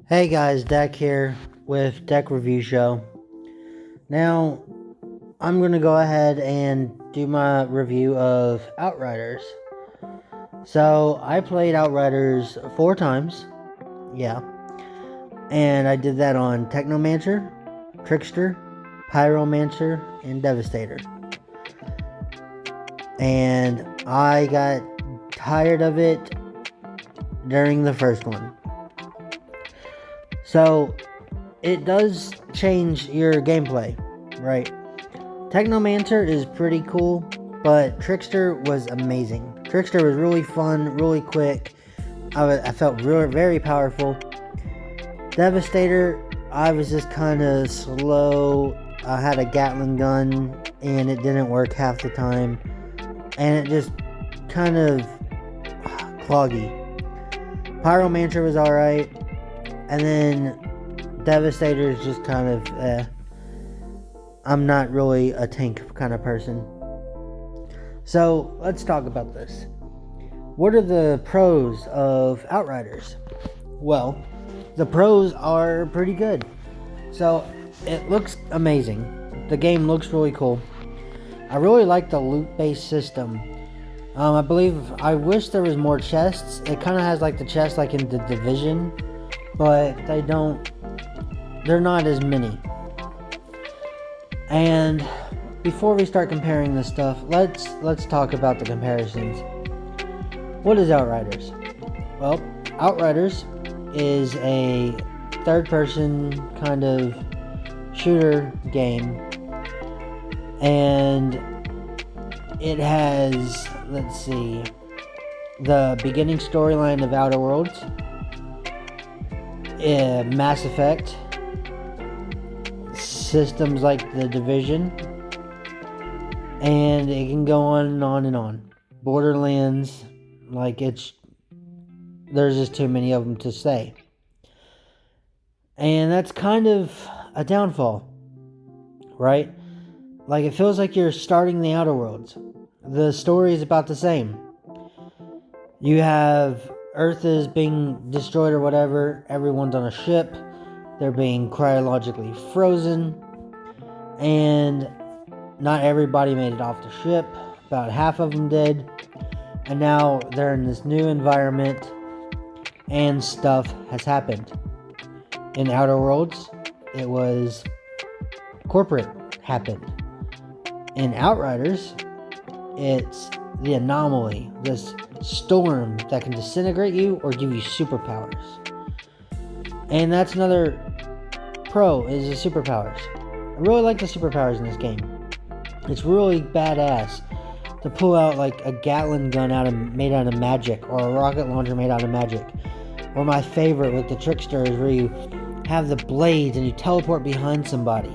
Hey guys, DEK here with DEK Review Show. Now, I'm going to go ahead and do my review of Outriders. So, I played Outriders 4 times. Yeah. And I did that on Technomancer, Trickster, Pyromancer, and Devastator. And I got tired of it during the first one. So, it does change your gameplay, right? Technomancer is pretty cool, but Trickster was amazing. Trickster was really fun, really quick. I felt very powerful. Devastator, I was just kind of slow. I had a Gatling gun, and it didn't work half the time. And it just kind of cloggy. Pyromancer was alright. And then Devastator is just kind of, I'm not really a tank kind of person. So, let's talk about this. What are the pros of Outriders? Well, the pros are pretty good. So, it looks amazing. The game looks really cool. I really like the loot-based system. I wish there was more chests. It kind of has like the chests like in The Division, but they're not as many. And before we start comparing this stuff, let's talk about the comparisons. What is Outriders? Well, Outriders is a third-person kind of shooter game, and it has, let's see, the beginning storyline of Outer Worlds, Mass Effect, systems like The Division, and it can go on and on and on. Borderlands, there's just too many of them to say. And that's kind of a downfall, right? Like, it feels like you're starting the Outer Worlds. The story is about the same. You have Earth is being destroyed or whatever. Everyone's on a ship. They're being cryologically frozen. And not everybody made it off the ship. About half of them did. And now they're in this new environment. And stuff has happened. In Outer Worlds, it was corporate happened. In Outriders, it's the anomaly. This storm that can disintegrate you or give you superpowers. And that's another pro, is the superpowers. I really like the superpowers in this game. It's really badass to pull out like a Gatling gun made out of magic, or a rocket launcher made out of magic. Or my favorite with the Trickster is where you have the blades and you teleport behind somebody.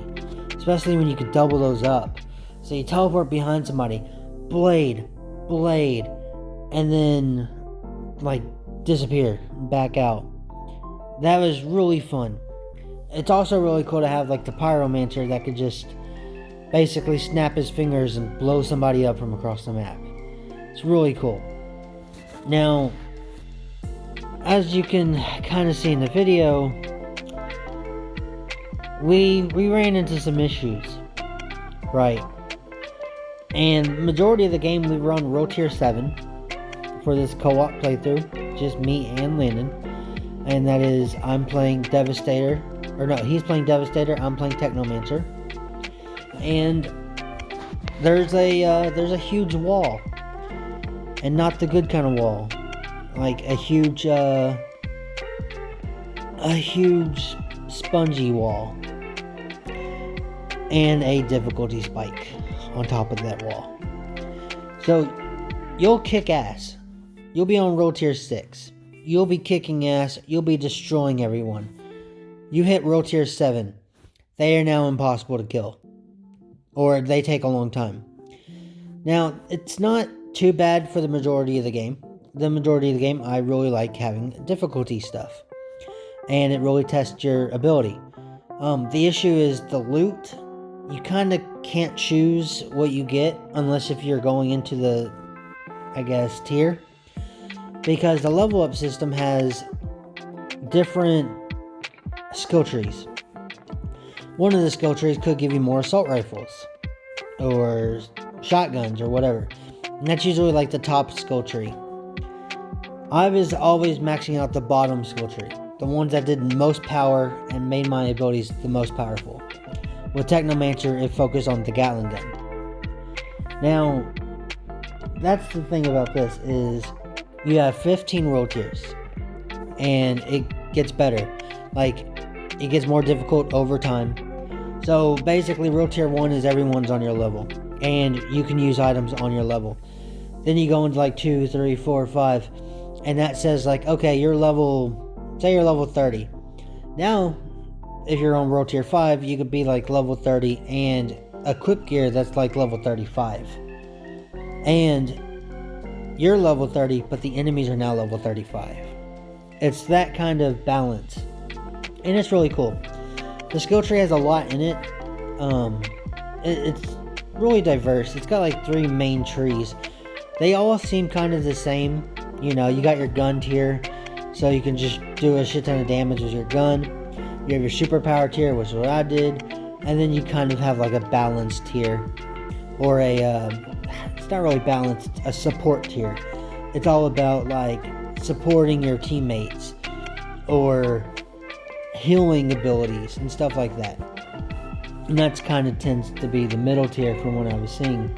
Especially when you could double those up. So you teleport behind somebody, blade, and then like disappear, back out. That was really fun. It's also really cool to have like the Pyromancer that could just basically snap his fingers and blow somebody up from across the map. It's really cool. Now, as you can kind of see in the video, we ran into some issues, right? And majority of the game we were on World Tier 7 for this co-op playthrough, just me and Landon. And that is, I'm playing Devastator, or no, he's playing Devastator, I'm playing Technomancer. And there's a huge wall, and not the good kind of wall, like a huge spongy wall, and a difficulty spike on top of that wall. So you'll kick ass. You'll be on World Tier 6. You'll be kicking ass. You'll be destroying everyone. You hit World Tier 7. They are now impossible to kill. Or they take a long time. Now, it's not too bad for the majority of the game. The majority of the game, I really like having difficulty stuff. And it really tests your ability. The issue is the loot. You kind of can't choose what you get unless if you're going into the, tier. Because the level up system has different skill trees. One of the skill trees could give you more assault rifles or shotguns or whatever. And that's usually like the top skill tree. I was always maxing out the bottom skill tree, the ones that did most power and made my abilities the most powerful. With Technomancer, it focused on the Gatling gun. Now, that's the thing about this is you have 15 world tiers, and it gets better. Like, it gets more difficult over time. So basically, world tier 1 is everyone's on your level, and you can use items on your level. Then you go into like 2, 3, 4, 5, and that says like, okay, you're level, say you're level 30. Now, if you're on world tier 5, you could be like level 30 and equip gear that's like level 35. And you're level 30, but the enemies are now level 35. It's that kind of balance. And it's really cool. The skill tree has a lot in it. It's really diverse. It's got like 3 main trees. They all seem kind of the same. You know, you got your gun tier, so you can just do a shit ton of damage with your gun. You have your superpower tier, which is what I did. And then you kind of have like a balanced tier. Or it's not really balanced, a support tier. It's all about like supporting your teammates. Or healing abilities and stuff like that. And that's kind of tends to be the middle tier from what I was seeing.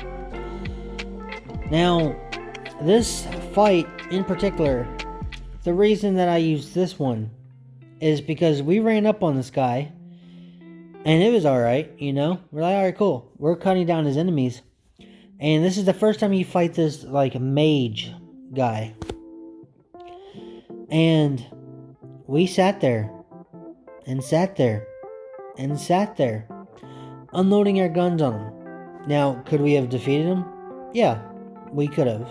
Now, this fight in particular, the reason that I used this one is because we ran up on this guy and it was alright, you know? We're like, alright, cool. We're cutting down his enemies. And this is the first time you fight this like mage guy. And we sat there and sat there and sat there, unloading our guns on him. Now, could we have defeated him? Yeah, we could have.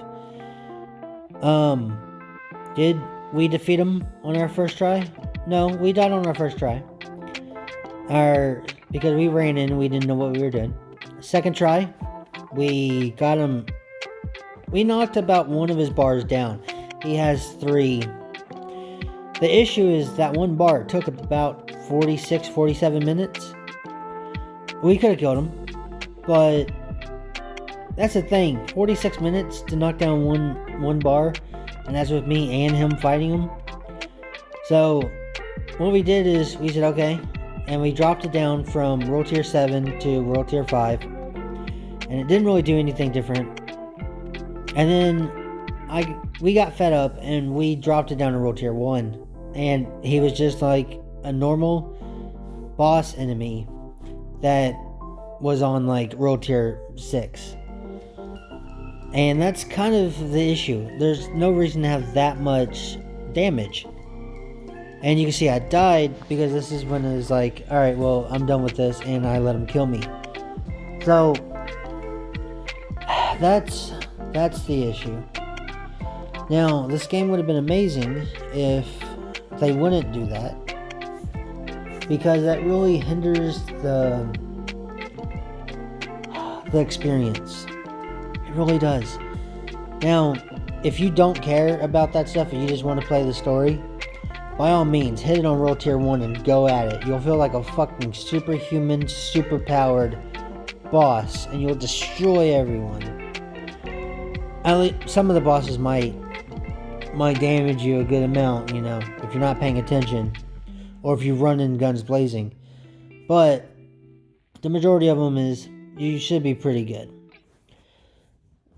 Did we defeat him on our first try? No, we died on our first try. Because we ran in and we didn't know what we were doing. Second try, we got him. We knocked about one of his bars down. He has 3. The issue is that one bar took about 46, 47 minutes. We could have killed him, but that's the thing. 46 minutes to knock down one bar, and that's with me and him fighting him. So what we did is we said okay, and we dropped it down from world tier 7 to world tier 5, and it didn't really do anything different. And then we got fed up and we dropped it down to world tier 1. And he was just like a normal boss enemy that was on like world tier 6. And that's kind of the issue. There's no reason to have that much damage. And you can see I died because this is when it was like, alright, well, I'm done with this, and I let him kill me. So that's the issue. Now, this game would have been amazing if they wouldn't do that, because that really hinders the experience. It really does. Now, if you don't care about that stuff and you just want to play the story, by all means, hit it on world tier 1 and go at it. You'll feel like a fucking superhuman, super-powered boss, and you'll destroy everyone. At least some of the bosses might damage you a good amount, you know, if you're not paying attention, or if you run in guns blazing. But the majority of them is, you should be pretty good.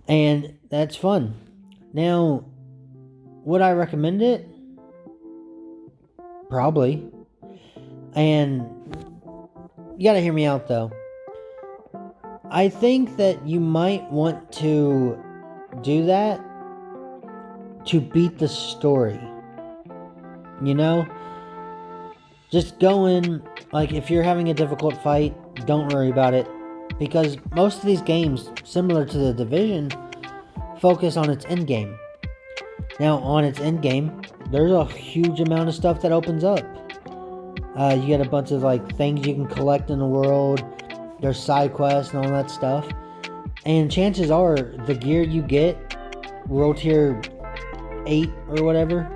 And that's fun. Now, would I recommend it? Probably. And you gotta hear me out though. I think that you might want to do that to beat the story. You know? Just go in, like if you're having a difficult fight, don't worry about it. Because most of these games, similar to The Division, focus on its end game. Now, on its end game, there's a huge amount of stuff that opens up. You get a bunch of like things you can collect in the world. There's side quests and all that stuff. And chances are, the gear you get, world tier 8 or whatever,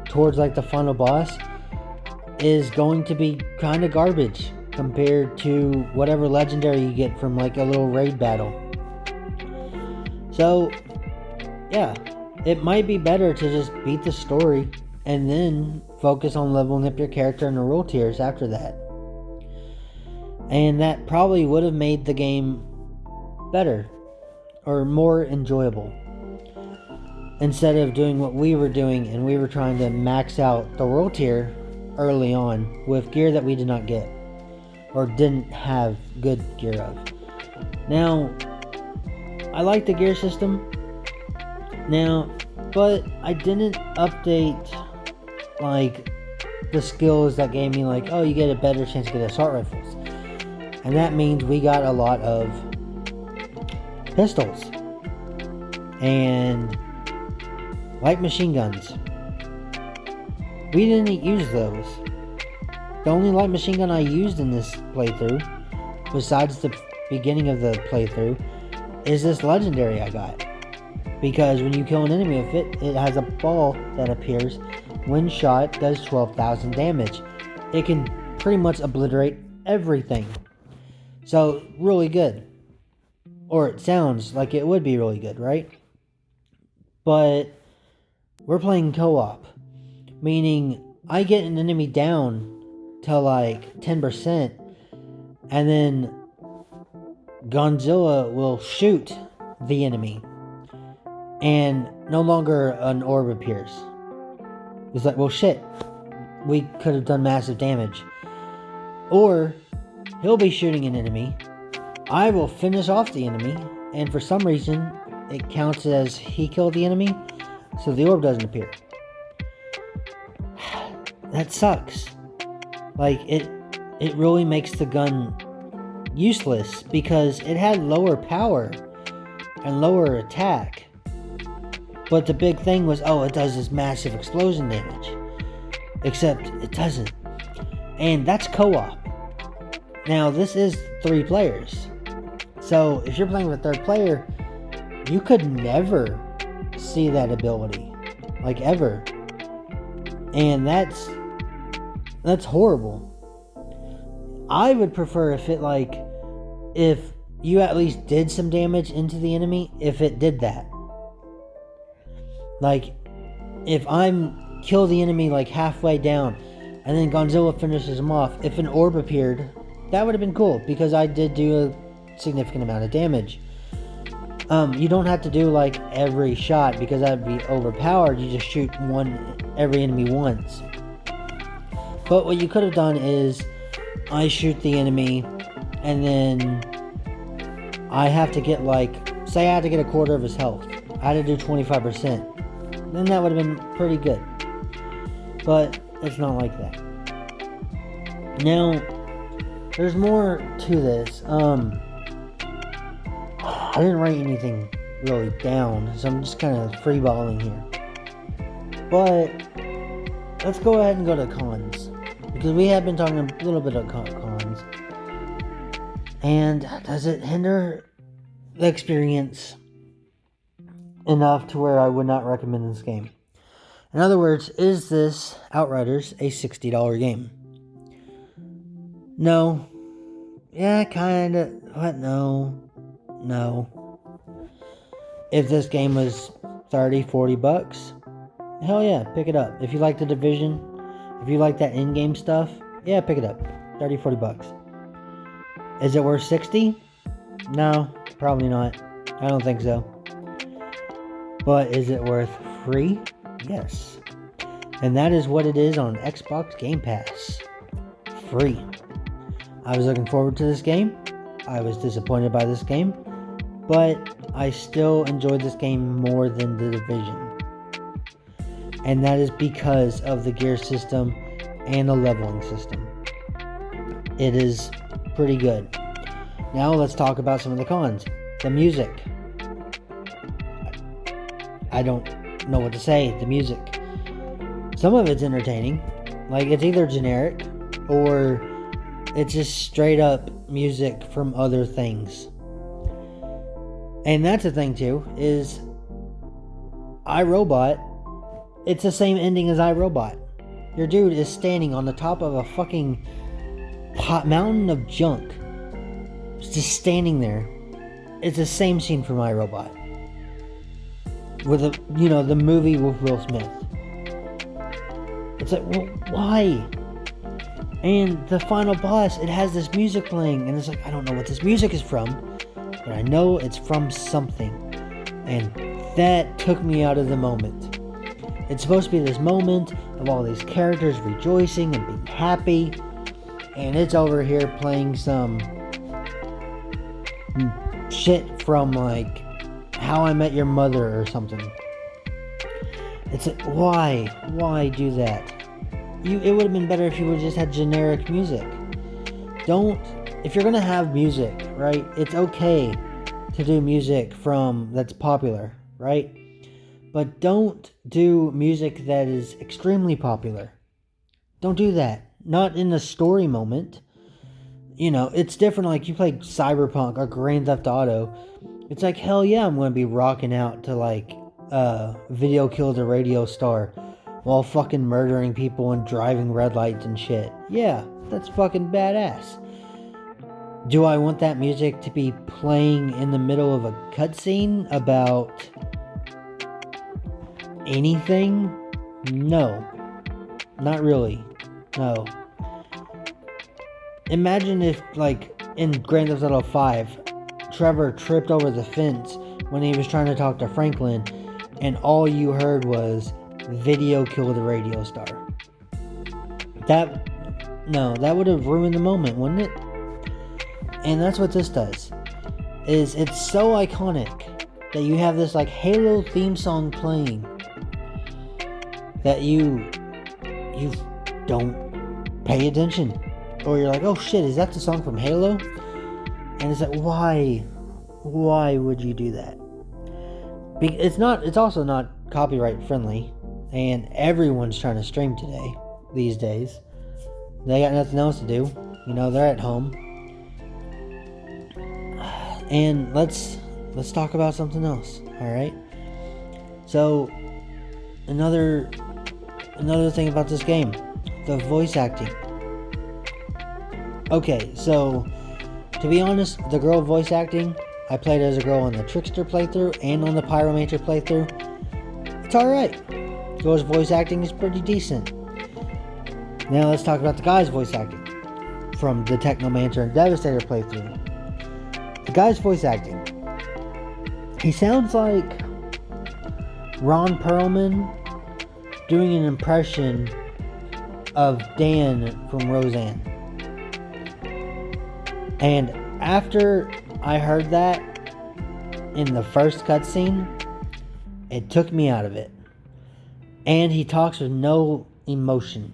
towards like the final boss, is going to be kind of garbage compared to whatever legendary you get from like a little raid battle. So yeah, it might be better to just beat the story and then focus on leveling up your character in the role tiers after that. And that probably would have made the game better or more enjoyable, instead of doing what we were doing, and we were trying to max out the world tier early on with gear that we did not get or didn't have good gear of. Now, I like the gear system now, but I didn't update like the skills that gave me like, oh, you get a better chance to get assault rifles, and that means we got a lot of pistols and light machine guns. We didn't use those. The only light machine gun I used in this playthrough, besides the beginning of the playthrough, is this legendary I got. Because when you kill an enemy with it, it has a ball that appears when shot, does 12,000 damage. It can pretty much obliterate everything. So, really good. Or it sounds like it would be really good, right? But we're playing co-op, meaning I get an enemy down to like 10%, and then Godzilla will shoot the enemy, and no longer an orb appears. It's like, well, shit, we could have done massive damage. Or he'll be shooting an enemy, I will finish off the enemy, and for some reason it counts as he killed the enemy, so the orb doesn't appear. That sucks. Like, it really makes the gun useless, because it had lower power and lower attack, but the big thing was, oh, it does this massive explosion damage, except it doesn't. And that's co-op. Now, this is 3 players, so if you're playing with a third player, you could never see that ability, like, ever. And that's horrible. I would prefer if you at least did some damage into the enemy, if it did that. Like, if I'm kill the enemy like halfway down, and then Godzilla finishes him off, if an orb appeared, that would have been cool, because I did do a significant amount of damage. You don't have to do like every shot, because that would be overpowered. You just shoot every enemy once. But what you could have done is, I shoot the enemy, and then I have to get say I had to get a quarter of his health. I had to do 25%. Then that would have been pretty good. But it's not like that. Now, there's more to this. I didn't write anything really down, so I'm just kind of freeballing here. But let's go ahead and go to cons, because we have been talking a little bit of cons. And does it hinder the experience enough to where I would not recommend this game? In other words, is this Outriders a $60 game? No. Yeah, kinda. What? No. If this game was $30-$40, hell yeah, pick it up. If you like The Division, if you like that in-game stuff, yeah, pick it up. $30-$40. Is it worth $60? No, probably not. I don't think so. But is it worth free? Yes. And that is what it is on Xbox Game Pass. Free. I was looking forward to this game. I was disappointed by this game. But I still enjoyed this game more than The Division. And that is because of the gear system and the leveling system. It is pretty good. Now let's talk about some of the cons. The music. I don't know what to say. The music. Some of it's entertaining. Like, it's either generic or it's just straight up music from other things. And that's the thing too, is iRobot, it's the same ending as iRobot. Your dude is standing on the top of a fucking mountain of junk. Just standing there. It's the same scene from iRobot. With the movie with Will Smith. It's like, well, why? And the final boss, it has this music playing, and it's like, I don't know what this music is from, but I know it's from something. And that took me out of the moment. It's supposed to be this moment of all these characters rejoicing and being happy, and it's over here playing some shit from like How I Met Your Mother or something. It's like, why do that? It would have been better if you would just had generic music. If you're gonna have music, right? It's okay to do music that's popular, right? But don't do music that is extremely popular. Don't do that. Not in the story moment. It's different. Like you play Cyberpunk or Grand Theft Auto. It's like, hell yeah, I'm gonna be rocking out to like Video Killed a Radio Star while fucking murdering people and driving red lights and shit. Yeah, that's fucking badass. Do I want that music to be playing in the middle of a cutscene about anything? No. Not really. No. Imagine if, like, in Grand Theft Auto 5, Trevor tripped over the fence when he was trying to talk to Franklin, and all you heard was Video Killed a Radio Star. That would have ruined the moment, wouldn't it? And that's what this does. It's so iconic that you have this like Halo theme song playing that you don't pay attention. Or you're like, oh shit, is that the song from Halo? And it's like, why would you do that? It's also not copyright friendly. And everyone's trying to stream these days. They got nothing else to do. They're at home. And let's talk about something else, alright? So, another thing about this game. The voice acting. Okay, so, to be honest, the girl voice acting, I played as a girl on the Trickster playthrough and on the Pyromancer playthrough. It's alright. Girl's voice acting is pretty decent. Now let's talk about the guy's voice acting from the Technomancer and Devastator playthrough. The guy's voice acting. He sounds like Ron Perlman doing an impression of Dan from Roseanne. And after I heard that in the first cutscene, it took me out of it. And he talks with no emotion.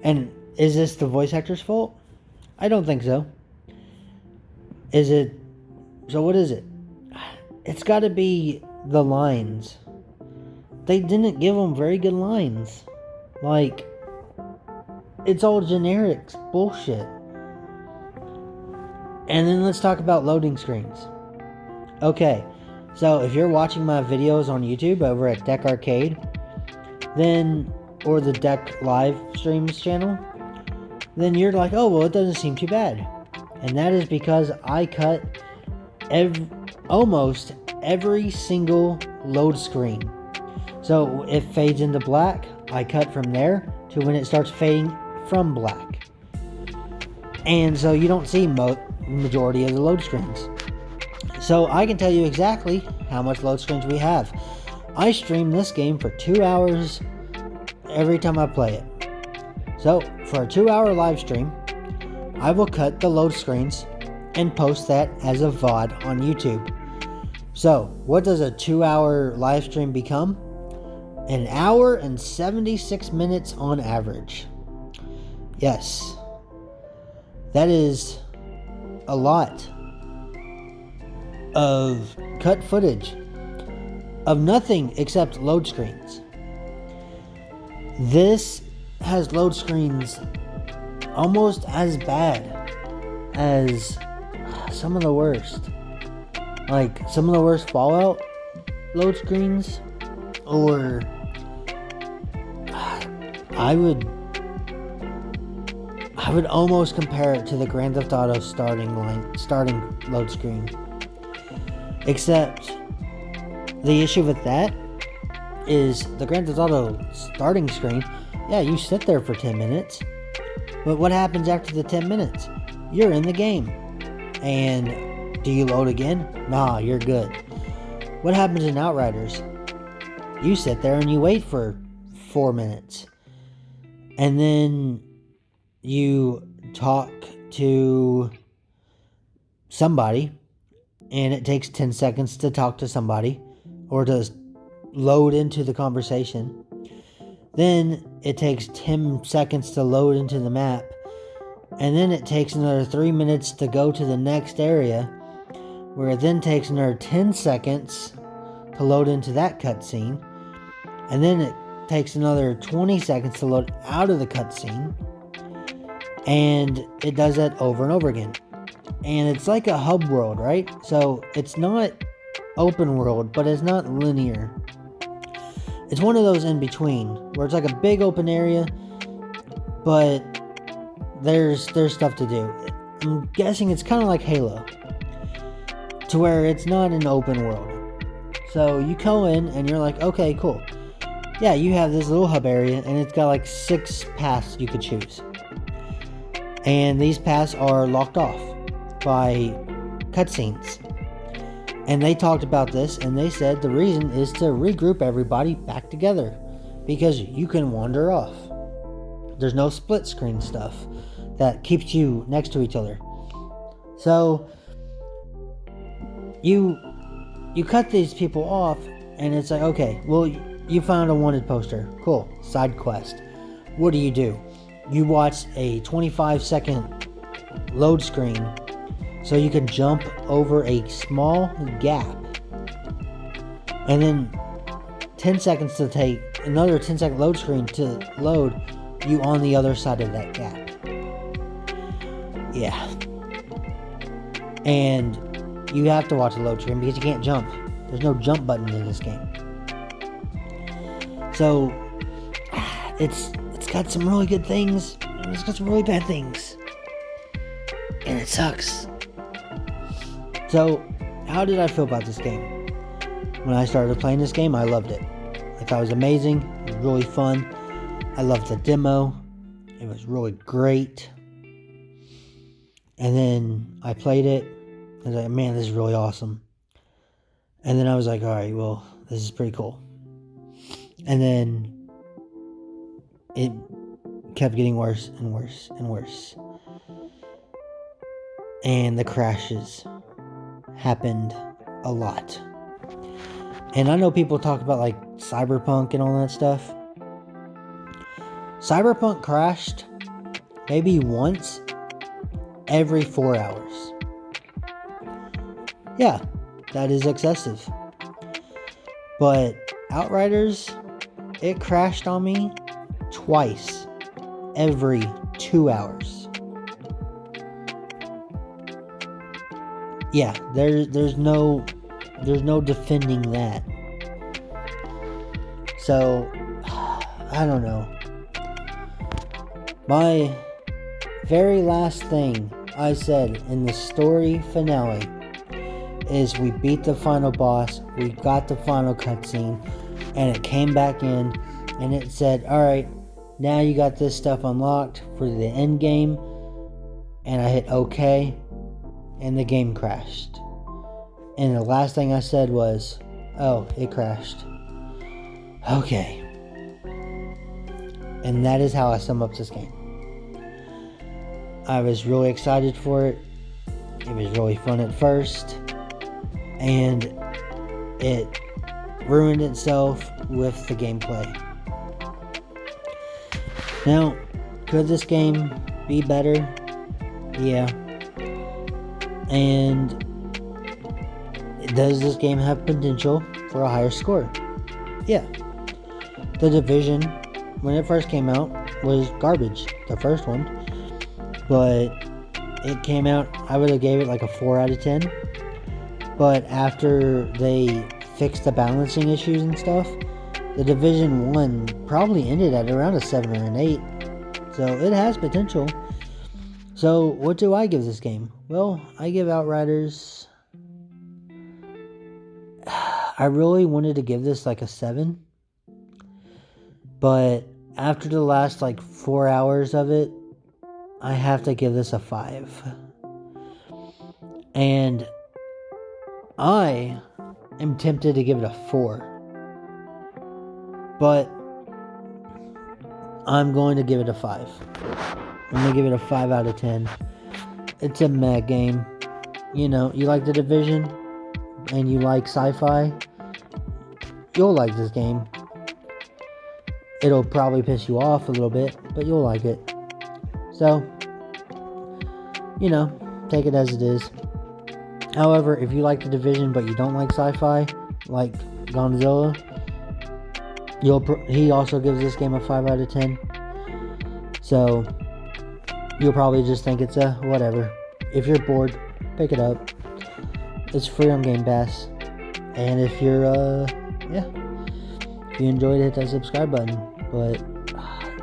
And is this the voice actor's fault? I don't think so. So what is it? It's got to be the lines. They didn't give him very good lines. Like, it's all generic bullshit. And then let's talk about loading screens. Okay, so if you're watching my videos on YouTube over at DEK Arcade, or the DEK Livestreams channel, then you're like, oh, well, it doesn't seem too bad. And that is because I cut almost every single load screen. So it fades into black, I cut from there to when it starts fading from black. And so you don't see majority of the load screens. So I can tell you exactly how much load screens we have. I stream this game for 2 hours every time I play it. So for a 2-hour live stream, I will cut the load screens and post that as a VOD on YouTube. So what does a 2-hour live stream become? 1 hour and 76 minutes on average. Yes, that is a lot of cut footage of nothing except load screens. This has load screens almost as bad as some of the worst. Like some of the worst Fallout load screens, or I would almost compare it to the Grand Theft Auto starting load screen. Except the issue with that is the Grand Theft Auto starting screen, yeah, you sit there for 10 minutes. But what happens after the 10 minutes? You're in the game. And do you load again? Nah, you're good. What happens in Outriders? You sit there and you wait for 4 minutes. And then you talk to somebody. And it takes 10 seconds to talk to somebody. Or to load into the conversation. Then it takes 10 seconds to load into the map. And then it takes another 3 minutes to go to the next area. Where it then takes another 10 seconds to load into that cutscene. And then it takes another 20 seconds to load out of the cutscene. And it does that over and over again. And it's like a hub world, right? So it's not open world, but it's not linear. It's one of those in between, where it's like a big open area, but there's stuff to do. I'm guessing it's kind of like Halo, to where it's not an open world. So you go in and you're like, okay, cool. Yeah, you have this little hub area, and it's got like 6 paths you could choose. And these paths are locked off by cutscenes. And they talked about this, and they said the reason is to regroup everybody back together, because you can wander off. There's no split screen stuff that keeps you next to each other. So you cut these people off, and it's like, okay, well, you found a wanted poster. Cool. Side quest. What do? You watch a 25-second load screen so you can jump over a small gap. And then 10 seconds to take another 10-second load screen to load you on the other side of that gap. Yeah. And you have to watch the load screen because you can't jump. There's no jump button in this game. So it's got some really good things, and it's got some really bad things. And it sucks. So, how did I feel about this game? When I started playing this game, I loved it. I thought it was amazing. It was really fun. I loved the demo. It was really great. And then I played it. I was like, man, this is really awesome. And then I was like, alright, well, this is pretty cool. And then it kept getting worse and worse and worse. And the crashes happened a lot. And I know people talk about like Cyberpunk and all that stuff. Cyberpunk crashed maybe once every 4 hours. Yeah, that is excessive. But Outriders, it crashed on me twice every 2 hours. Yeah, there's no defending that. So I don't know. My very last thing I said in the story finale is we beat the final boss, we got the final cutscene, and it came back in and it said, alright, now you got this stuff unlocked for the end game. And I hit OK, and the game crashed. And the last thing I said was, oh, it crashed. Okay. And that is how I sum up this game. I was really excited for it. It was really fun at first. And it ruined itself with the gameplay. Now, could this game be better? Yeah. And does this game have potential for a higher score? Yeah. The Division, when it first came out, was garbage. The first one. But it came out, I would have gave it like a 4 out of 10. But after they fixed the balancing issues and stuff, The Division 1 probably ended at around a 7 or an 8. So it has potential. So what do I give this game? Well, I give Outriders... I really wanted to give this like a 7. But after the last like 4 hours of it, I have to give this a 5. And I am tempted to give it a 4. But I'm going to give it a 5. I'm going to give it a 5 out of 10. It's a meh game. You know, you like The Division and you like sci-fi, you'll like this game. It'll probably piss you off a little bit, but you'll like it. So, you know, take it as it is. However, if you like The Division but you don't like sci-fi, like Gonzilla, he also gives this game a 5 out of 10. So, you'll probably just think it's a whatever. If you're bored, pick it up. It's free on Game Pass. And if you're, if you enjoyed it, hit that subscribe button. But,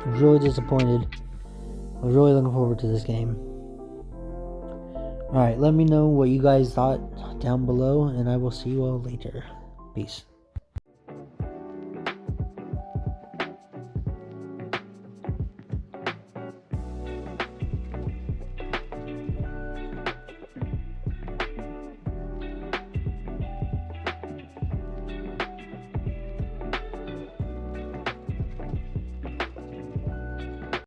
I'm really disappointed. I was really looking forward to this game. Alright, let me know what you guys thought down below, and I will see you all later. Peace.